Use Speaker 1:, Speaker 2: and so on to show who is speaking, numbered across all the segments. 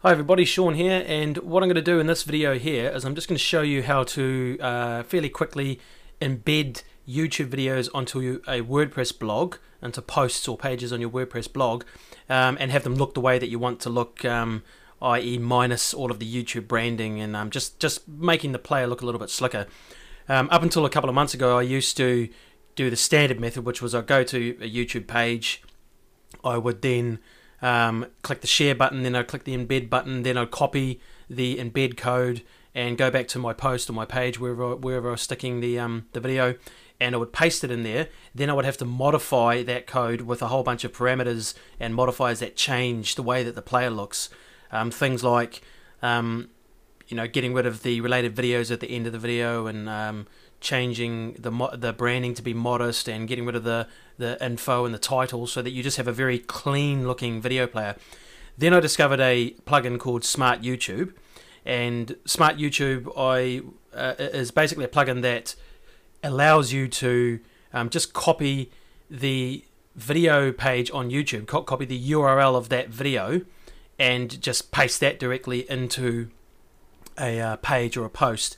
Speaker 1: Hi everybody, Sean here, and what I'm going to do in this video here is I'm just going to show you how to fairly quickly embed YouTube videos onto a WordPress blog, into posts or pages on your WordPress blog, and have them look the way that you want to look, i.e. minus all of the YouTube branding and just making the player look a little bit slicker. Up until a couple of months ago I used to do the standard method, which was I'd go to a YouTube page, I would then click the share button, then I'd click the embed button, then I'd copy the embed code and go back to my post or my page wherever I was sticking the video, and I would paste it in there. Then I would have to modify that code with a whole bunch of parameters and modifiers that change the way that the player looks. Things like getting rid of the related videos at the end of the video, and changing the branding to be modest, and getting rid of the info and the title so that you just have a very clean looking video player. Then I discovered a plugin called Smart YouTube, and Smart YouTube is basically a plugin that allows you to just copy the video page on YouTube, copy the URL of that video, and just paste that directly into a page or a post.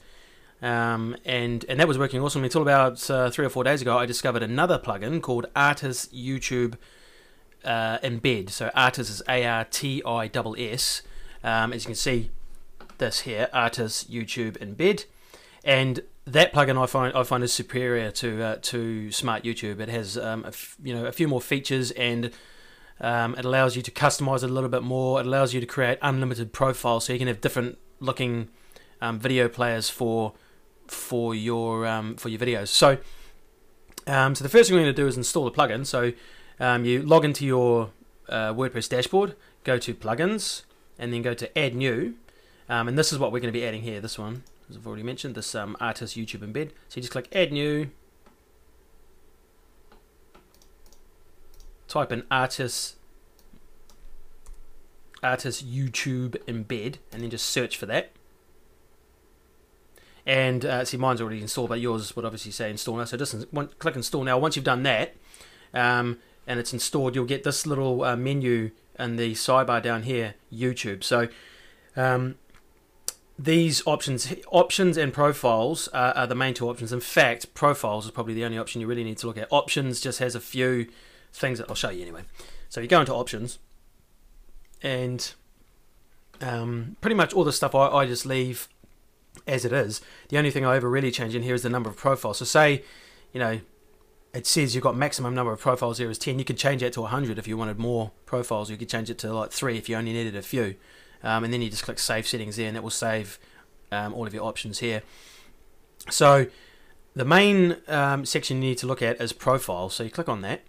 Speaker 1: And that was working awesome until about 3 or 4 days ago. I discovered another plugin called Artiss YouTube Embed. So Artiss is A-R-T-I-S-S. As you can see, this here, Artiss YouTube Embed, and that plugin I find is superior to Smart YouTube. It has a few more features, and it allows you to customize it a little bit more. It allows you to create unlimited profiles, so you can have different looking video players for your videos. So the first thing we're going to do is install the plugin. So you log into your WordPress dashboard, go to plugins, and then go to add new, and this is what we're going to be adding here. This one, as I've already mentioned, this Artiss YouTube Embed. So you just click add new, type in Artiss YouTube Embed, and then just search for that. And see, mine's already installed, but yours would obviously say install now. So just click install now. Once you've done that, and it's installed, you'll get this little menu in the sidebar down here, YouTube. So these options and profiles are the main two options. In fact, profiles is probably the only option you really need to look at. Options just has a few things that I'll show you anyway. So you go into options, and pretty much all the stuff I just leave as it is. The only thing I ever really change in here is the number of profiles. So say, it says you've got maximum number of profiles here is 10. You could change that to 100 if you wanted more profiles. You could change it to like 3 if you only needed a few. And then you just click save settings there, and that will save all of your options here. So the main section you need to look at is profiles. So you click on that.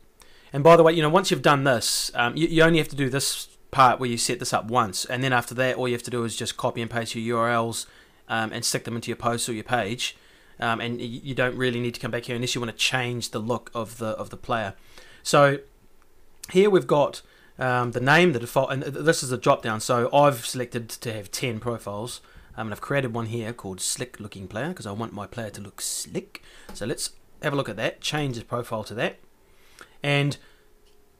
Speaker 1: And by the way, once you've done this, you only have to do this part where you set this up once, and then after that all you have to do is just copy and paste your URLs and stick them into your post or your page, and you don't really need to come back here unless you want to change the look of the player. So here we've got the name, the default, and this is a drop down. So I've selected to have 10 profiles, and I've created one here called Slick Looking Player because I want my player to look slick. So let's have a look at that, change the profile to that, and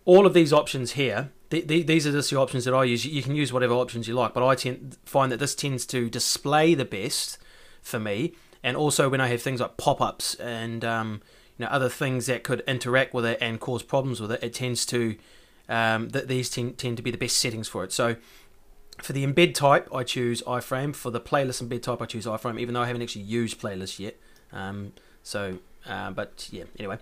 Speaker 1: all of these options here, these are just the options that I use. You can use whatever options you like, but I find that this tends to display the best for me. And also when I have things like pop-ups and other things that could interact with it and cause problems with it, it tends to these tend to be the best settings for it. So for the embed type, I choose iframe. For the playlist embed type, I choose iframe, even though I haven't actually used playlists yet. But yeah, anyway.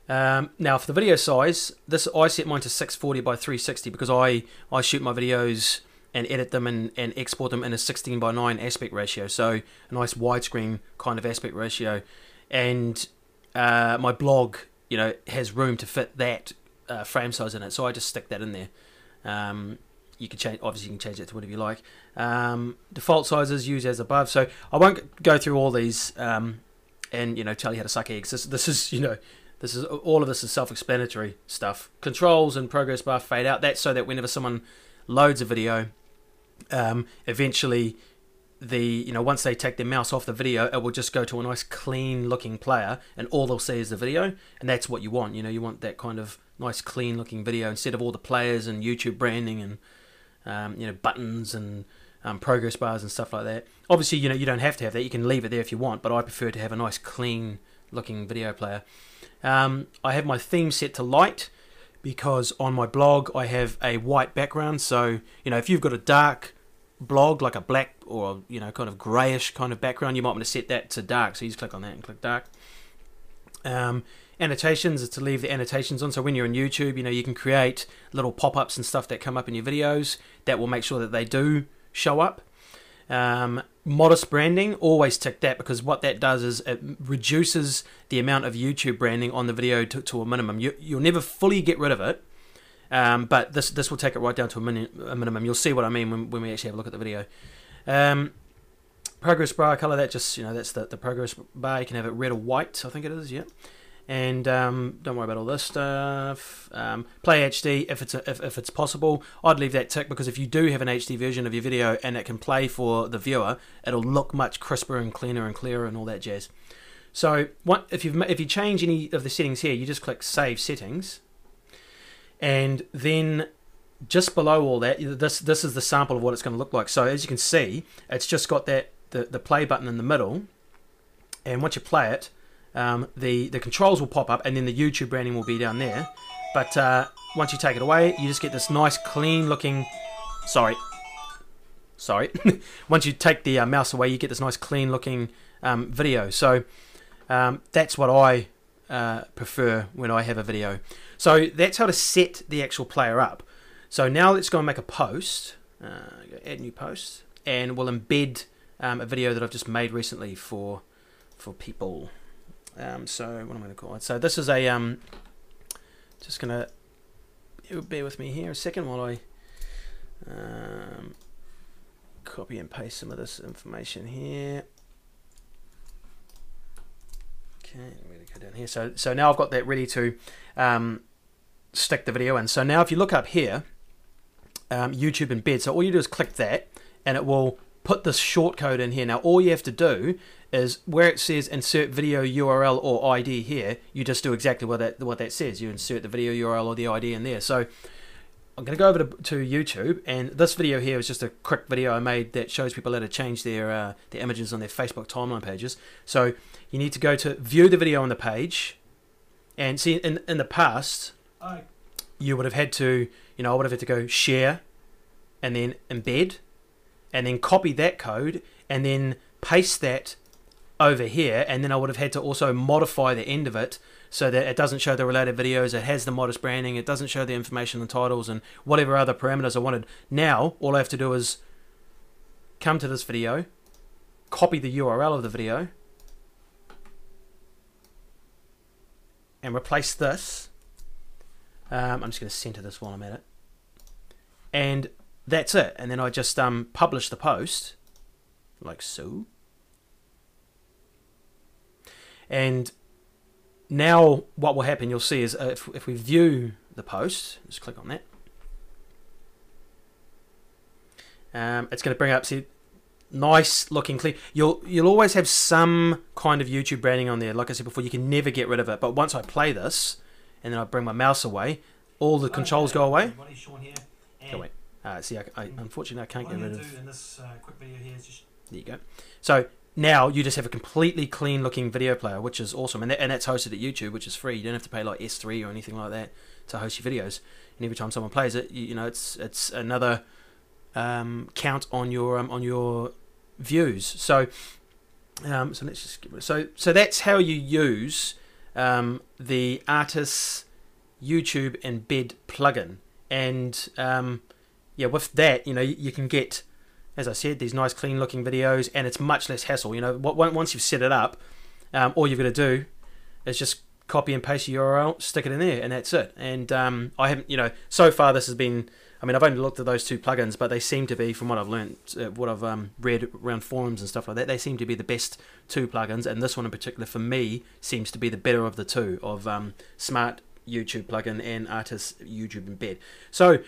Speaker 1: Now for the video size, I set mine to 640 by 360 because I shoot my videos and edit them and export them in a 16:9 aspect ratio, so a nice widescreen kind of aspect ratio, and my blog has room to fit that frame size in it, so I just stick that in there. You can change, obviously you can change it to whatever you like. Default sizes use as above, so I won't go through all these and tell you how to suck eggs. This is all of this is self-explanatory stuff. Controls and progress bar fade out. That's so that whenever someone loads a video, eventually once they take their mouse off the video, it will just go to a nice clean looking player, and all they'll see is the video, and that's what you want. You want that kind of nice clean looking video instead of all the players and YouTube branding and you know, buttons and progress bars and stuff like that. Obviously, you know, you don't have to have that. You can leave it there if you want, but I prefer to have a nice clean looking video player. I have my theme set to light because on my blog I have a white background. So, you know, if you've got a dark blog, like a black or, you know, kind of grayish kind of background, you might want to set that to dark. So you just click on that and click dark. Annotations is to leave the annotations on. So when you're on YouTube, you know, you can create little pop-ups and stuff that come up in your videos that will make sure that they do show up. Modest branding, always tick that, because what that does is it reduces the amount of YouTube branding on the video to a minimum. You'll never fully get rid of it, but this will take it right down to a minimum. You'll see what I mean when we actually have a look at the video. Progress bar color, that just, you know, that's the progress bar. You can have it red or white, I think it is, yeah. And don't worry about all this stuff. Play HD if it's possible. I'd leave that tick, because if you do have an HD version of your video and it can play for the viewer, it'll look much crisper and cleaner and clearer and all that jazz. So if you change any of the settings here, you just click Save Settings, and then just below all that, this is the sample of what it's going to look like. So as you can see, it's just got that the play button in the middle, and once you play it, the controls will pop up, and then the YouTube branding will be down there. But once you take it away, you just get this nice clean looking, sorry once you take the mouse away, you get this nice clean looking video. So that's what I prefer when I have a video. So that's how to set the actual player up. So now let's go and make a post. Go add new post, and we'll embed a video that I've just made recently for people. So what am I going to call it? So this is a just gonna bear with me here a second while I copy and paste some of this information here. Okay, I'm going to go down here. So now I've got that ready to stick the video in. So now if you look up here, YouTube Embed. So all you do is click that, and it will put this shortcode in here. Now all you have to do is, where it says insert video URL or ID here, you just do exactly what that says. You insert the video URL or the ID in there. So I'm going to go over to YouTube, and this video here is just a quick video I made that shows people how to change their images on their Facebook timeline pages. So you need to go to view the video on the page, and see in the past you would have had to, you know, I would have had to go share and then embed, and then copy that code and then paste that over here, and then I would have had to also modify the end of it so that it doesn't show the related videos, it has the modest branding, it doesn't show the information and titles and whatever other parameters I wanted. Now all I have to do is come to this video, copy the URL of the video, and replace this. I'm just going to center this while I'm at it, and that's it. And then I just publish the post like so. And now what will happen, you'll see, is if we view the post, just click on that, it's going to bring up, see, nice looking clear. You'll always have some kind of YouTube branding on there. Like I said before, you can never get rid of it. But once I play this and then I bring my mouse away, all the controls go away. Go away. See, I unfortunately I can't get rid of. In this quick video here is just... There you go. So now you just have a completely clean looking video player, which is awesome, and that's hosted at YouTube, which is free. You don't have to pay like S3 or anything like that to host your videos. And every time someone plays it, you know, it's another count on your views. So so let's just get rid of, so that's how you use the Artiss YouTube Embed plugin. And yeah, with that, you know, you can get, as I said, these nice clean looking videos, and it's much less hassle. You know, once you've set it up, all you've got to do is just copy and paste your URL, stick it in there, and that's it. And I haven't, you know, so far this has been, I mean, I've only looked at those two plugins, but they seem to be, from what I've learned, what I've read around forums and stuff like that, they seem to be the best two plugins, and this one in particular for me seems to be the better of the two, of Smart YouTube plugin and Artiss YouTube Embed. So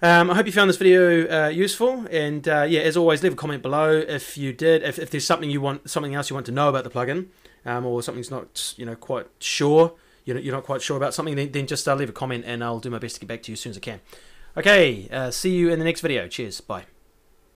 Speaker 1: I hope you found this video useful, and yeah, as always, leave a comment below if you did. If there's something else you want to know about the plugin, or something's not, you know, quite sure, you're not quite sure about something, then just leave a comment, and I'll do my best to get back to you as soon as I can. Okay, see you in the next video. Cheers. Bye.